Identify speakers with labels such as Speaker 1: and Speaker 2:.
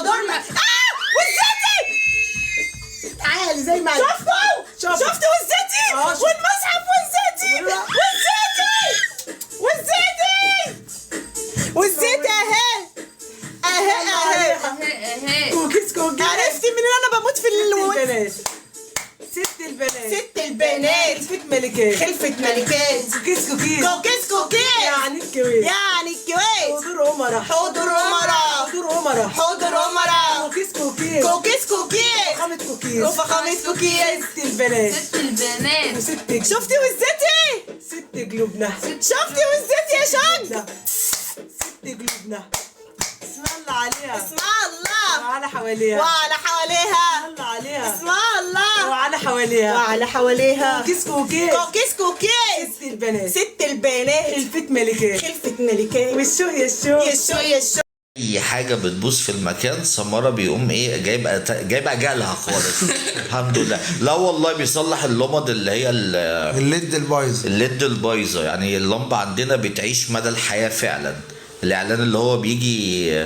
Speaker 1: دورنا. والزيتي. تعالي زي ما شفتوا والزيتي والمصحف والزيتي والزيتي اهي
Speaker 2: كوكيس
Speaker 1: عرفتي من انا بموت في
Speaker 2: البنات. ست البنات
Speaker 1: خلفة ملكات كوكيس
Speaker 2: يعني الكويت
Speaker 1: يعني الكويت
Speaker 2: حضور أمراء كوكيس
Speaker 1: وفخامة كوكيس
Speaker 2: ست البنات
Speaker 3: ست البنات.
Speaker 2: وست
Speaker 1: شفتي والزيتي
Speaker 2: ست قلوبنا
Speaker 1: شفتي والزيتي يا شنق
Speaker 2: ست قلوبنا اسم الله عليها
Speaker 1: اسم الله
Speaker 2: وعلى حواليها
Speaker 1: وعلى حواليها
Speaker 2: الله عليها
Speaker 1: اسم الله
Speaker 2: وعلى حواليها
Speaker 1: وعلى حواليها
Speaker 2: كوكيس
Speaker 1: كوكيس
Speaker 2: ست البنات خلفة ملكات والشوق
Speaker 1: يشو
Speaker 4: اي حاجه بتبوظ في المكان سماره بيقوم ايه جايب اجالها خالص. الحمد لله. لا والله بيصلح اللمض اللي هي الليد البايظه، يعني اللمبه عندنا بتعيش مدى الحياه فعلا. الاعلان اللي هو بيجي